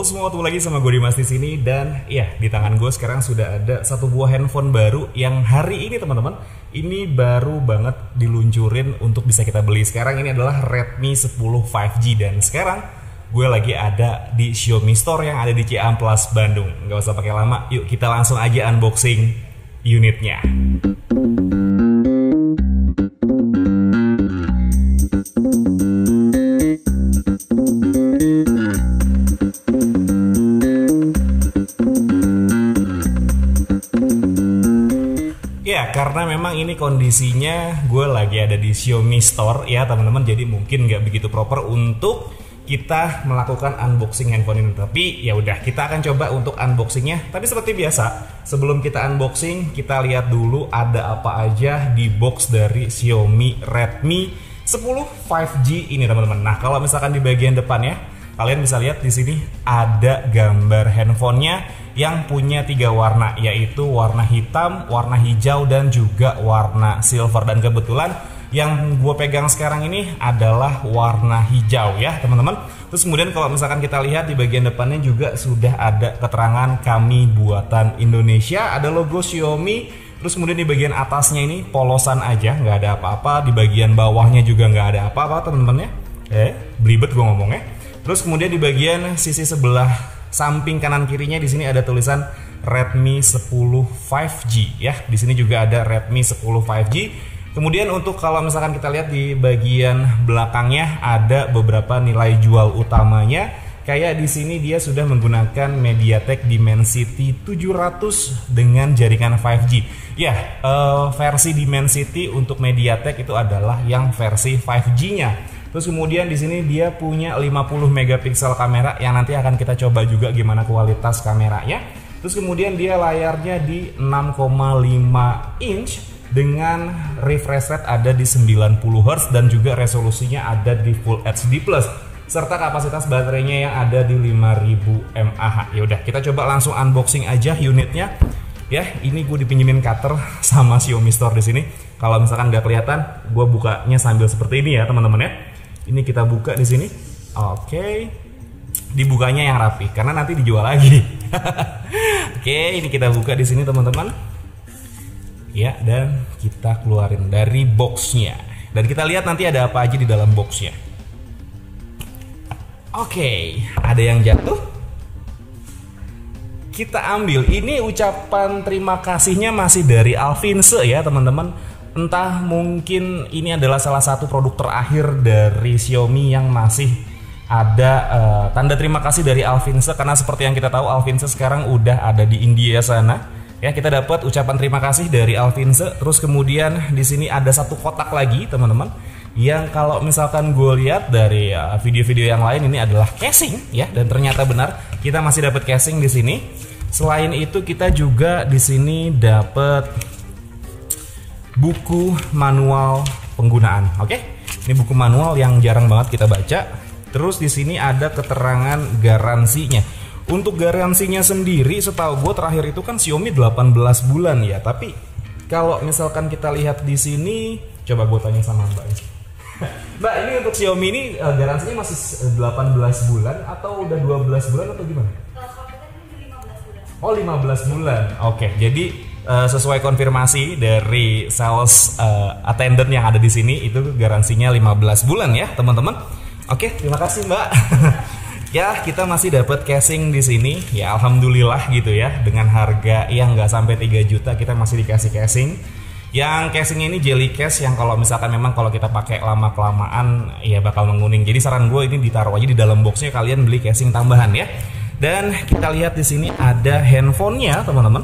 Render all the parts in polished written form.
Halo semua, ketemu lagi sama gue Dimas di sini. Dan ya, di tangan gue sekarang sudah ada satu buah handphone baru yang hari ini teman-teman, ini baru banget diluncurin untuk bisa kita beli. Sekarang ini adalah Redmi 10 5G dan sekarang gue lagi ada di Xiaomi Store yang ada di Ciamplas, Bandung. Gak usah pakai lama, yuk kita langsung aja unboxing unitnya. Karena memang ini kondisinya gue lagi ada di Xiaomi Store ya teman-teman, jadi mungkin nggak begitu proper untuk kita melakukan unboxing handphone ini. Tapi ya udah, kita akan coba untuk unboxingnya. Tapi seperti biasa, sebelum kita unboxing, kita lihat dulu ada apa aja di box dari Xiaomi Redmi 10 5G ini teman-teman. Nah, kalau misalkan di bagian depannya, kalian bisa lihat di sini ada gambar handphonenya yang punya 3 warna, yaitu warna hitam, warna hijau, dan juga warna silver. Dan kebetulan yang gue pegang sekarang ini adalah warna hijau ya teman-teman. Terus kemudian kalau misalkan kita lihat di bagian depannya juga sudah ada keterangan kami buatan Indonesia, ada logo Xiaomi. Terus kemudian di bagian atasnya ini polosan aja, nggak ada apa-apa. Di bagian bawahnya juga nggak ada apa-apa teman-teman ya. Belibet gue ngomongnya. Terus kemudian di bagian sisi sebelah samping kanan kirinya di sini ada tulisan Redmi 10 5G ya. Di sini juga ada Redmi 10 5G. Kemudian untuk kalau misalkan kita lihat di bagian belakangnya ada beberapa nilai jual utamanya. Kayak di sini dia sudah menggunakan MediaTek Dimensity 700 dengan jaringan 5G. Ya, versi Dimensity untuk MediaTek itu adalah yang versi 5G-nya. Terus kemudian di sini dia punya 50 megapiksel kamera yang nanti akan kita coba juga gimana kualitas kameranya. Terus kemudian dia layarnya di 6,5 inch dengan refresh rate ada di 90 Hz dan juga resolusinya ada di Full HD+. Serta kapasitas baterainya yang ada di 5000 mAh. Ya udah, kita coba langsung unboxing aja unitnya. Ya, ini gue dipinjemin cutter sama Xiaomi Store di sini. Kalau misalkan nggak kelihatan, gue bukanya sambil seperti ini ya teman-teman ya. Ini kita buka di sini. Oke. Dibukanya yang rapi karena nanti dijual lagi. Oke, ini kita buka di sini teman-teman. Ya, dan kita keluarin dari boxnya. Dan kita lihat nanti ada apa aja di dalam boxnya. Oke, ada yang jatuh. Kita ambil. Ini ucapan terima kasihnya masih dari Alfinse ya teman-teman. Entah mungkin ini adalah salah satu produk terakhir dari Xiaomi yang masih ada tanda terima kasih dari Alfinse, karena seperti yang kita tahu Alfinse sekarang udah ada di India sana. Ya, kita dapat ucapan terima kasih dari Alfinse. Terus kemudian di sini ada satu kotak lagi teman-teman, yang kalau misalkan gue lihat dari video-video yang lain ini adalah casing ya, dan ternyata benar kita masih dapat casing di sini. Selain itu kita juga di sini dapat buku manual penggunaan. Oke, ini buku manual yang jarang banget kita baca. Terus di sini ada keterangan garansinya. Untuk garansinya sendiri, setahu gue terakhir itu kan Xiaomi 18 bulan ya. Tapi kalau misalkan kita lihat di sini, coba gue tanya sama Mbak. Mbak, ini untuk Xiaomi ini garansinya masih 18 bulan atau udah 12 bulan atau gimana? Oh, 15 bulan. Oke, jadi sesuai konfirmasi dari sales attendant yang ada di sini, itu garansinya 15 bulan ya teman-teman. Oke, terima kasih Mbak. Ya, kita masih dapat casing di sini. Ya, alhamdulillah gitu ya. Dengan harga yang nggak sampai 3 juta kita masih dikasih casing. Yang casingnya ini jelly case yang kalau misalkan memang kalau kita pakai lama kelamaan ya bakal menguning. Jadi saran gue ini ditaruh aja di dalam boxnya, kalian beli casing tambahan ya. Dan kita lihat di sini ada handphonenya teman-teman.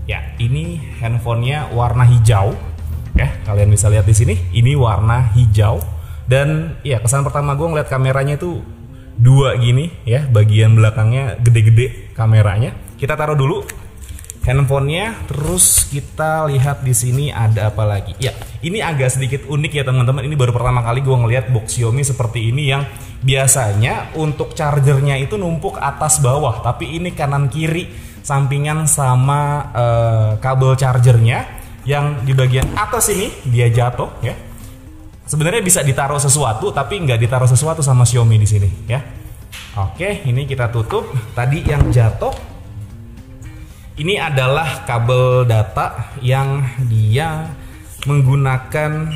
Ya, ini handphonenya warna hijau. Ya, kalian bisa lihat di sini, ini warna hijau. Dan ya, kesan pertama gue ngeliat kameranya itu 2 gini ya, bagian belakangnya gede-gede kameranya. Kita taruh dulu handphonenya, terus kita lihat di sini ada apa lagi. Ya, ini agak sedikit unik ya teman-teman. Ini baru pertama kali gue ngeliat box Xiaomi seperti ini, yang biasanya untuk chargernya itu numpuk atas bawah, tapi ini kanan kiri sampingan sama kabel chargernya yang di bagian atas ini dia jatuh ya. Sebenarnya bisa ditaruh sesuatu, tapi nggak ditaruh sesuatu sama Xiaomi di sini ya. Oke, ini kita tutup. Tadi yang jatuh ini adalah kabel data yang dia menggunakan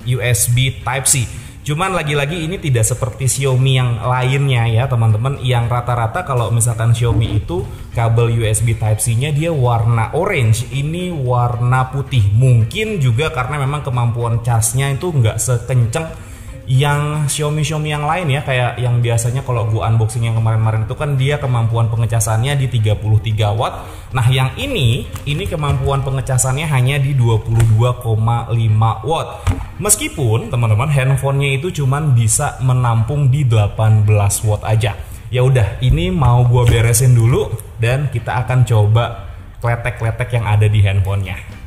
USB Type-C. Cuman lagi-lagi ini tidak seperti Xiaomi yang lainnya ya teman-teman. Yang rata-rata kalau misalkan Xiaomi itu kabel USB Type-C-nya dia warna orange, ini warna putih. Mungkin juga karena memang kemampuan casnya itu nggak sekenceng yang Xiaomi yang lain ya, kayak yang biasanya kalau gua unboxing yang kemarin-kemarin itu kan dia kemampuan pengecasannya di 33 watt. Nah, yang ini kemampuan pengecasannya hanya di 22,5 watt. Meskipun teman-teman handphonenya itu cuman bisa menampung di 18 watt aja. Ya udah, ini mau gua beresin dulu dan kita akan coba kletek-kletek yang ada di handphonenya.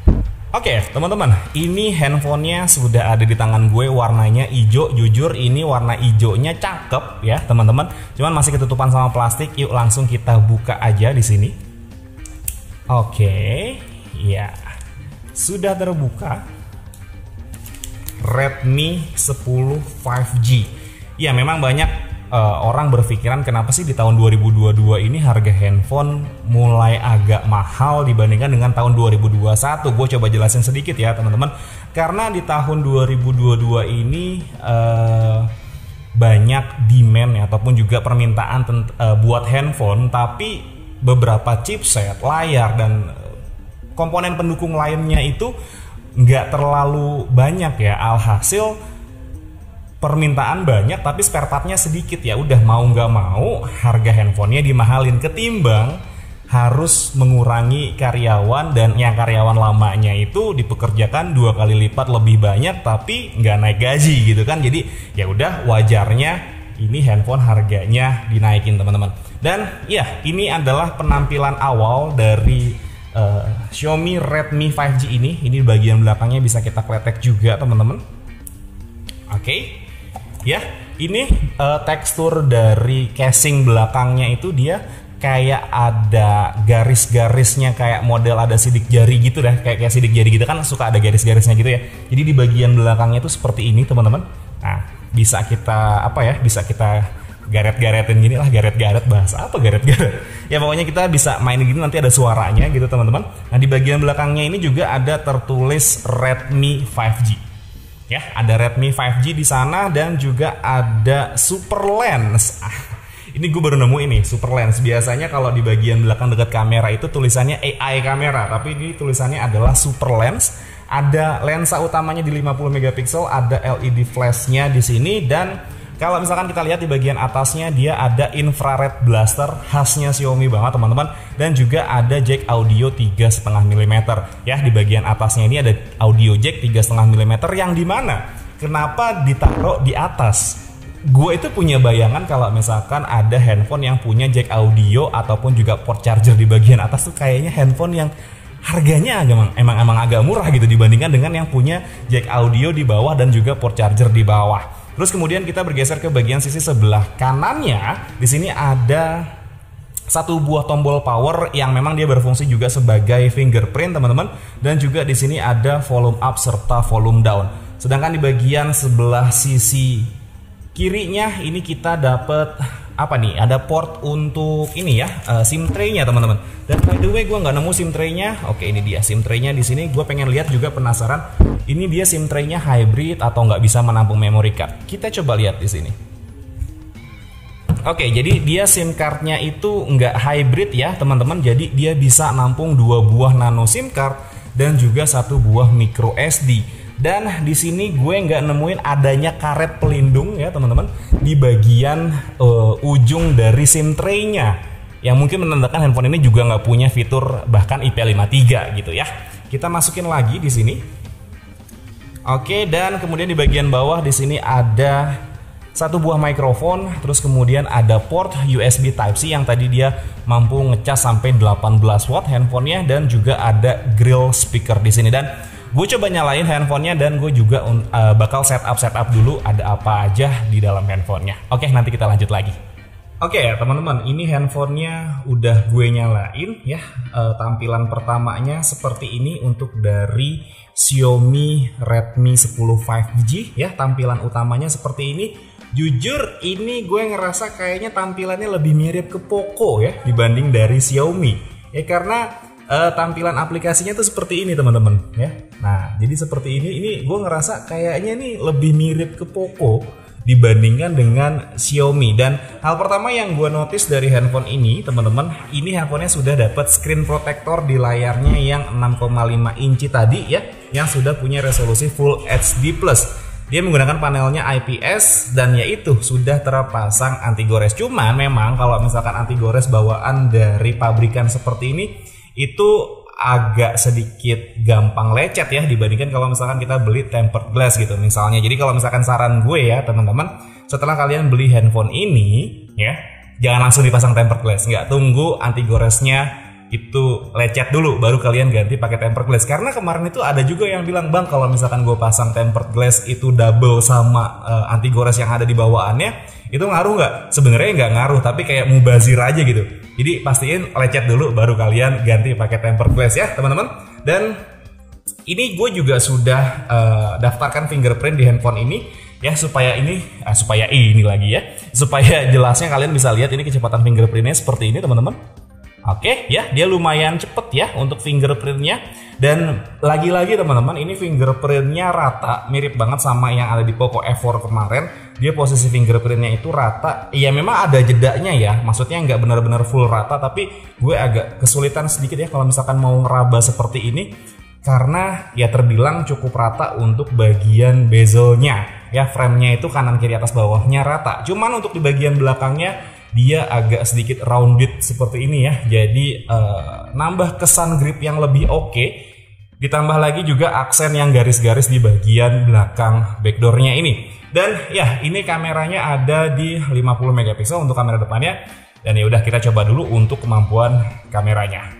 Oke, teman-teman, ini handphonenya sudah ada di tangan gue, warnanya hijau. Jujur ini warna hijaunya cakep ya, teman-teman. Cuman masih ketutupan sama plastik. Yuk langsung kita buka aja di sini. Oke, ya. Sudah terbuka. Redmi 10 5G. Ya, memang banyak orang berpikiran kenapa sih di tahun 2022 ini harga handphone mulai agak mahal dibandingkan dengan tahun 2021. Gue coba jelasin sedikit ya teman-teman. Karena di tahun 2022 ini banyak demand ya, ataupun juga permintaan buat handphone, tapi beberapa chipset, layar dan komponen pendukung lainnya itu nggak terlalu banyak ya. Alhasil permintaan banyak tapi spare partnya sedikit. Ya udah, mau nggak mau harga handphonenya dimahalin ketimbang harus mengurangi karyawan, dan yang karyawan lamanya itu dipekerjakan 2 kali lipat lebih banyak tapi nggak naik gaji gitu kan. Jadi ya udah, wajarnya ini handphone harganya dinaikin teman-teman. Dan ya, ini adalah penampilan awal dari Xiaomi Redmi 5G ini. Ini bagian belakangnya bisa kita kletek juga teman-teman. Oke. Ya, ini tekstur dari casing belakangnya itu dia kayak ada garis-garisnya, kayak model ada sidik jari gitu dah, kayak sidik jari gitu kan, suka ada garis-garisnya gitu ya. Jadi di bagian belakangnya itu seperti ini teman-teman. Nah, bisa kita bisa kita garet-garetin gini lah, garet-garet, bahasa apa garet-garet? Ya pokoknya kita bisa main gini, nanti ada suaranya gitu teman-teman. Nah, di bagian belakangnya ini juga ada tertulis Redmi 5G. Ya, ada Redmi 5G di sana dan juga ada Super Lens. Ini gue baru nemu ini, Super Lens. Biasanya kalau di bagian belakang dekat kamera itu tulisannya AI kamera, tapi ini tulisannya adalah Super Lens. Ada lensa utamanya di 50 megapiksel, ada LED flashnya di sini, dan kalau misalkan kita lihat di bagian atasnya dia ada infrared blaster khasnya Xiaomi banget teman-teman, dan juga ada jack audio 3,5 mm. Ya, di bagian atasnya ini ada audio jack 3,5 mm yang dimana kenapa ditaruh di atas? Gue itu punya bayangan kalau misalkan ada handphone yang punya jack audio ataupun juga port charger di bagian atas tuh kayaknya handphone yang harganya emang agak murah gitu dibandingkan dengan yang punya jack audio di bawah dan juga port charger di bawah. Terus kemudian kita bergeser ke bagian sisi sebelah kanannya. Di sini ada satu buah tombol power yang memang dia berfungsi juga sebagai fingerprint teman-teman, dan juga di sini ada volume up serta volume down. Sedangkan di bagian sebelah sisi kirinya ini kita dapat apa nih? Ada port untuk ini ya, SIM tray-nya teman-teman. Dan by the way gue nggak nemu SIM tray-nya. Oke, ini dia SIM tray-nya di sini. Gue pengen lihat juga, penasaran. Ini dia SIM tray-nya hybrid atau nggak bisa menampung memory card. Kita coba lihat di sini. Oke, jadi dia SIM card-nya itu nggak hybrid ya teman-teman. Jadi dia bisa nampung 2 buah nano SIM card dan juga 1 buah micro SD. Dan di sini gue nggak nemuin adanya karet pelindung ya teman-teman di bagian ujung dari SIM tray-nya, yang mungkin menandakan handphone ini juga nggak punya fitur bahkan IP53 gitu ya. Kita masukin lagi di sini. Oke, dan kemudian di bagian bawah di sini ada 1 buah mikrofon, terus kemudian ada port USB Type-C yang tadi dia mampu ngecas sampai 18 watt handphonenya, dan juga ada grill speaker di sini. Dan gue coba nyalain handphonenya dan gue juga bakal setup dulu ada apa aja di dalam handphonenya. Oke, nanti kita lanjut lagi. Oke ya teman-teman, ini handphonenya udah gue nyalain ya. Tampilan pertamanya seperti ini untuk dari Xiaomi Redmi 10 5G ya. Tampilan utamanya seperti ini. jujur ini gue ngerasa kayaknya tampilannya lebih mirip ke Poco ya dibanding dari Xiaomi. Ya karena tampilan aplikasinya tuh seperti ini teman-teman ya. Nah, jadi seperti ini gue ngerasa kayaknya nih lebih mirip ke Poco dibandingkan dengan Xiaomi. Dan hal pertama yang gue notice dari handphone ini teman-teman, ini handphonenya sudah dapat screen protector di layarnya yang 6,5 inci tadi ya, yang sudah punya resolusi Full HD+. Dia menggunakan panelnya IPS dan yaitu sudah terpasang anti gores. Cuman memang kalau misalkan anti gores bawaan dari pabrikan seperti ini itu agak sedikit gampang lecet ya dibandingkan kalau misalkan kita beli tempered glass gitu misalnya. Jadi kalau misalkan saran gue ya teman-teman, setelah kalian beli handphone ini ya, jangan langsung dipasang tempered glass, nggak, tunggu anti goresnya itu lecet dulu baru kalian ganti pakai tempered glass. Karena kemarin itu ada juga yang bilang, bang kalau misalkan gue pasang tempered glass itu double sama anti gores yang ada di bawaannya, itu ngaruh nggak? Sebenarnya nggak ngaruh, tapi kayak mubazir aja gitu. Jadi pastiin lecet dulu baru kalian ganti pakai tempered glass ya teman-teman. Dan ini gue juga sudah daftarkan fingerprint di handphone ini ya, supaya jelasnya kalian bisa lihat ini kecepatan fingerprintnya seperti ini teman-teman. Oke ya, dia lumayan cepet ya untuk fingerprintnya. Dan lagi-lagi teman-teman, ini fingerprintnya rata, mirip banget sama yang ada di Poco F4 kemarin. Dia posisi fingerprintnya itu rata. Ya memang ada jedanya ya, maksudnya nggak benar-benar full rata, tapi gue agak kesulitan sedikit ya kalau misalkan mau ngeraba seperti ini, karena ya terbilang cukup rata untuk bagian bezelnya ya, framenya itu kanan kiri atas bawahnya rata. Cuman untuk di bagian belakangnya dia agak sedikit rounded seperti ini ya, jadi nambah kesan grip yang lebih oke. Ditambah lagi juga aksen yang garis-garis di bagian belakang backdoornya ini. Dan ya ini kameranya ada di 50 megapiksel untuk kamera depannya. Dan ya udah, kita coba dulu untuk kemampuan kameranya.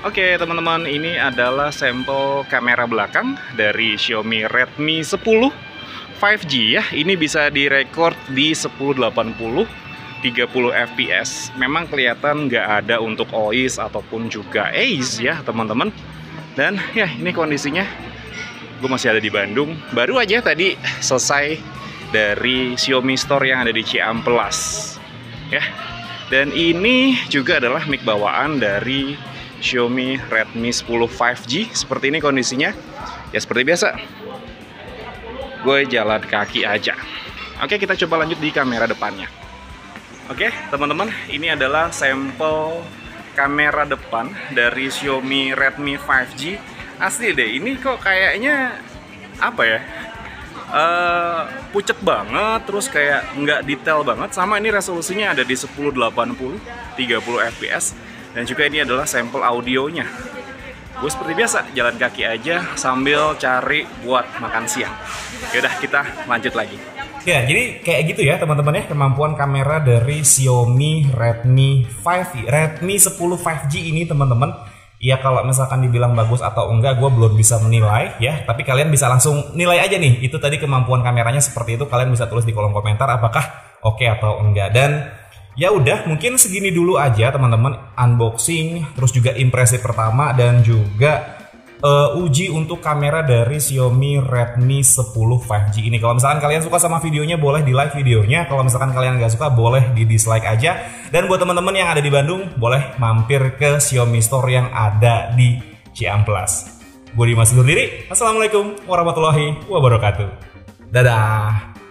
Oke teman-teman, ini adalah sampel kamera belakang dari Xiaomi Redmi 10 5G ya. Ini bisa direkord di 1080 30 fps. Memang kelihatan nggak ada untuk OIS ataupun juga AIS ya teman-teman. Dan ya ini kondisinya, gue masih ada di Bandung. Baru aja tadi selesai dari Xiaomi Store yang ada di Ciamplas ya. Dan ini juga adalah mic bawaan dari Xiaomi Redmi 10 5G. Seperti ini kondisinya. Ya seperti biasa, gue jalan kaki aja. Oke, kita coba lanjut di kamera depannya. Oke teman-teman, ini adalah sampel kamera depan dari Xiaomi Redmi 5G. Asli deh, ini kok kayaknya apa ya, pucet banget, terus kayak nggak detail banget. Sama ini resolusinya ada di 1080 30 fps. Dan juga ini adalah sampel audionya. Gue seperti biasa jalan kaki aja sambil cari buat makan siang. Yaudah, kita lanjut lagi. Ya, jadi kayak gitu ya teman-teman ya, kemampuan kamera dari Xiaomi Redmi 10 5G ini teman-teman. Ya kalau misalkan dibilang bagus atau enggak, gue belum bisa menilai ya. Tapi kalian bisa langsung nilai aja nih, itu tadi kemampuan kameranya seperti itu. Kalian bisa tulis di kolom komentar apakah oke atau enggak. Dan ya udah, mungkin segini dulu aja teman-teman unboxing, terus juga impresi pertama dan juga uji untuk kamera dari Xiaomi Redmi 10 5G ini. Kalau misalkan kalian suka sama videonya, boleh di like videonya. Kalau misalkan kalian nggak suka, boleh di dislike aja. Dan buat teman-teman yang ada di Bandung, boleh mampir ke Xiaomi Store yang ada di Ciamplas. Gue Dimas undur diri. Assalamualaikum warahmatullahi wabarakatuh. Dadah.